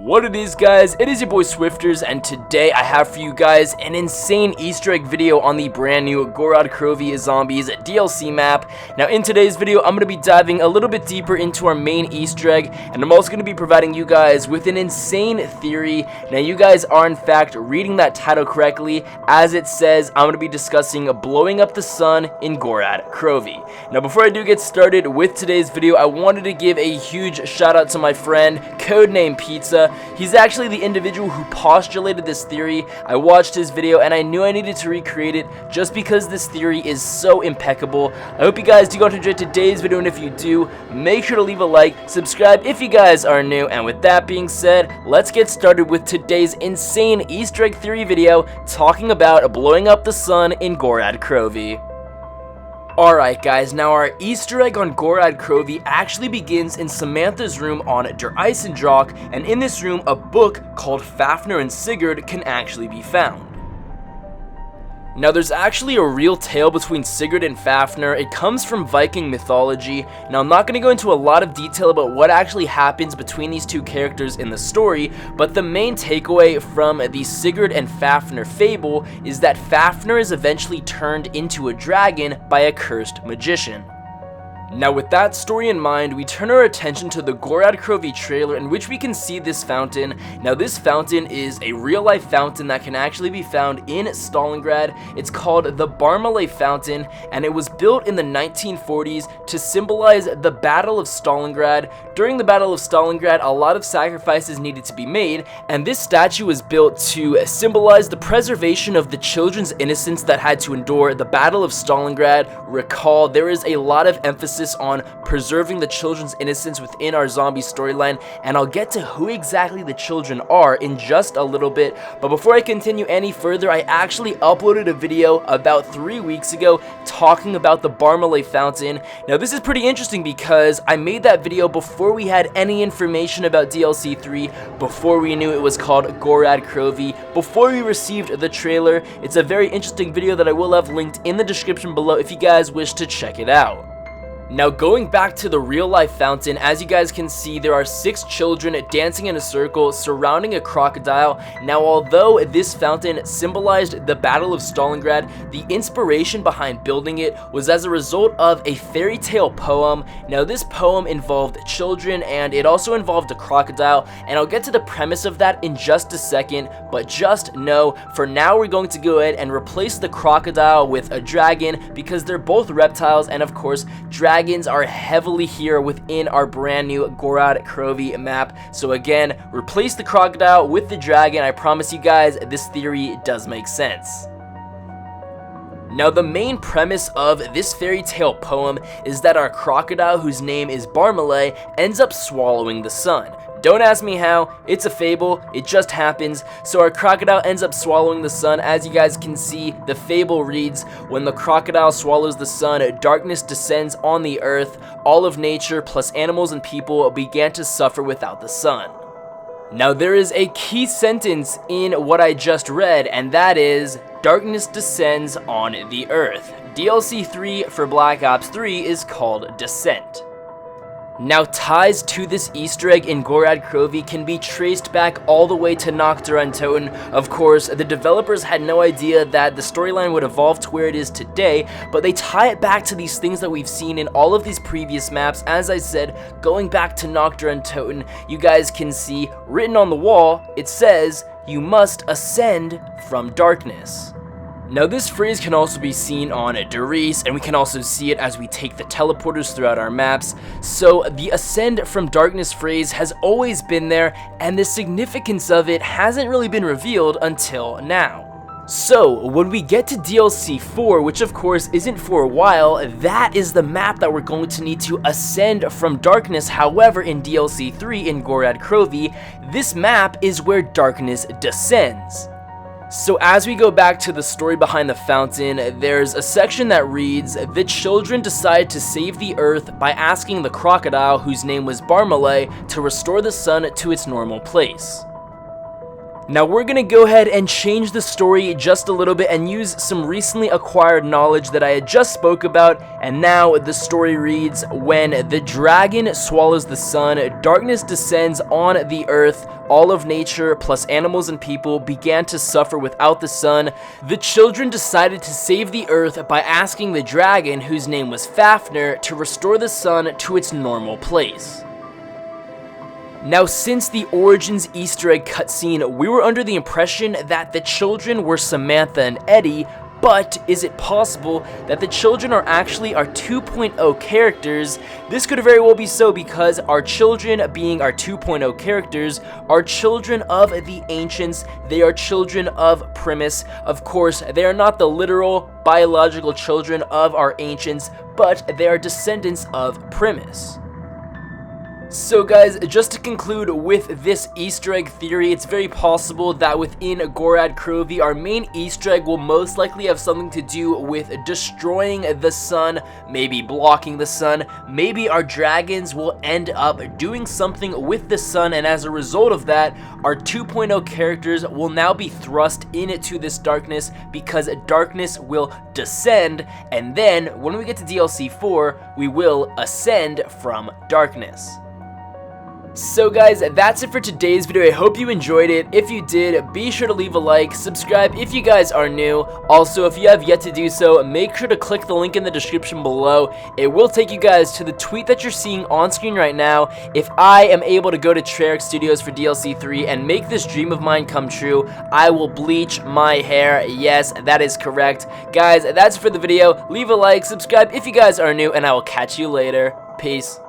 What it is, guys, it is your boy Swifterrs, and today I have for you guys an insane Easter egg video on the brand new Gorod Krovi Zombies DLC map. Now in today's video I'm going to be diving a little bit deeper into our main Easter egg, and I'm also going to be providing you guys with an insane theory. Now you guys are in fact reading that title correctly, as it says I'm going to be discussing blowing up the sun in Gorod Krovi. Now before I do get started with today's video, I wanted to give a huge shout out to my friend CodeNamePizza. He's actually the individual who postulated this theory. I watched his video and I knew I needed to recreate it just because this theory is so impeccable. I hope you guys do go to enjoy today's video, and if you do, make sure to leave a like, subscribe if you guys are new, and with that being said, let's get started with today's insane Easter egg theory video talking about blowing up the sun in Gorod Krovi. Alright guys, now our Easter egg on Gorod Krovi actually begins in Samantha's room on Der Eisendrache, and in this room a book called Fafnir and Sigurd can actually be found. Now there's actually a real tale between Sigurd and Fafnir. It comes from Viking mythology. Now I'm not going to go into a lot of detail about what actually happens between these two characters in the story, but the main takeaway from the Sigurd and Fafnir fable is that Fafnir is eventually turned into a dragon by a cursed magician. Now with that story in mind, we turn our attention to the Gorod Krovi trailer, in which we can see this fountain. Now this fountain is a real life fountain that can actually be found in Stalingrad. It's called the Barmalay Fountain, and it was built in the 1940s to symbolize the Battle of Stalingrad. During the Battle of Stalingrad, a lot of sacrifices needed to be made, and this statue was built to symbolize the preservation of the children's innocence that had to endure the Battle of Stalingrad. Recall, there is a lot of emphasis on preserving the children's innocence within our zombie storyline, and I'll get to who exactly the children are in just a little bit. But before I continue any further, I actually uploaded a video about 3 weeks ago talking about the Barmalay Fountain. Now this is pretty interesting because I made that video before we had any information about DLC 3, before we knew it was called Gorod Krovi, before we received the trailer. It's a very interesting video that I will have linked in the description below if you guys wish to check it out. Now going back to the real life fountain, as you guys can see, there are 6 children dancing in a circle surrounding a crocodile. Now although this fountain symbolized the Battle of Stalingrad, the inspiration behind building it was as a result of a fairy tale poem. Now this poem involved children, and it also involved a crocodile, and I'll get to the premise of that in just a second, but just know for now we're going to go ahead and replace the crocodile with a dragon because they're both reptiles, and of course dragons are heavily here within our brand new Gorod Krovi map. So again, replace the crocodile with the dragon. I promise you guys this theory does make sense. Now the main premise of this fairy tale poem is that our crocodile, whose name is Barmalay, ends up swallowing the sun. Don't ask me how, it's a fable, it just happens. So our crocodile ends up swallowing the sun. As you guys can see, the fable reads, when the crocodile swallows the sun, darkness descends on the earth. All of nature, plus animals and people, began to suffer without the sun. Now there is a key sentence in what I just read, and that is, darkness descends on the earth. DLC 3 for Black Ops 3 is called Descent. Now ties to this Easter egg in Gorod Krovi can be traced back all the way to Toten. Of course, the developers had no idea that the storyline would evolve to where it is today, but they tie it back to these things that we've seen in all of these previous maps. As I said, going back to Toten, you guys can see written on the wall, it says, "You must ascend from darkness." Now this phrase can also be seen on Doris, and we can also see it as we take the teleporters throughout our maps. So the ascend from darkness phrase has always been there, and the significance of it hasn't really been revealed until now. So when we get to DLC 4, which of course isn't for a while, that is the map that we're going to need to ascend from darkness. However, in DLC 3 in Gorod Krovi, this map is where darkness descends. So as we go back to the story behind the fountain, there's a section that reads, the children decide to save the earth by asking the crocodile, whose name was Barmalay, to restore the sun to its normal place. Now we're gonna go ahead and change the story just a little bit and use some recently acquired knowledge that I had just spoke about, and now the story reads, when the dragon swallows the sun, darkness descends on the earth, all of nature plus animals and people began to suffer without the sun. The children decided to save the earth by asking the dragon, whose name was Fafnir, to restore the sun to its normal place. Now, since the Origins Easter egg cutscene, we were under the impression that the children were Samantha and Eddie, but is it possible that the children are actually our 2.0 characters? This could very well be so, because our children, being our 2.0 characters, are children of the ancients. They are children of Primus. Of course, they are not the literal biological children of our ancients, but they are descendants of Primus. So guys, just to conclude with this Easter egg theory, it's very possible that within Gorod Krovi, our main Easter egg will most likely have something to do with destroying the sun, maybe blocking the sun. Maybe our dragons will end up doing something with the sun, and as a result of that, our 2.0 characters will now be thrust into this darkness, because darkness will descend, and then when we get to DLC 4, we will ascend from darkness. So guys, that's it for today's video. I hope you enjoyed it. If you did, be sure to leave a like, subscribe if you guys are new. Also, if you have yet to do so, make sure to click the link in the description below. It will take you guys to the tweet that you're seeing on screen right now. If I am able to go to Treyarch Studios for DLC 3 and make this dream of mine come true, I will bleach my hair. Yes, that is correct. Guys, that's it for the video. Leave a like, subscribe if you guys are new, and I will catch you later. Peace.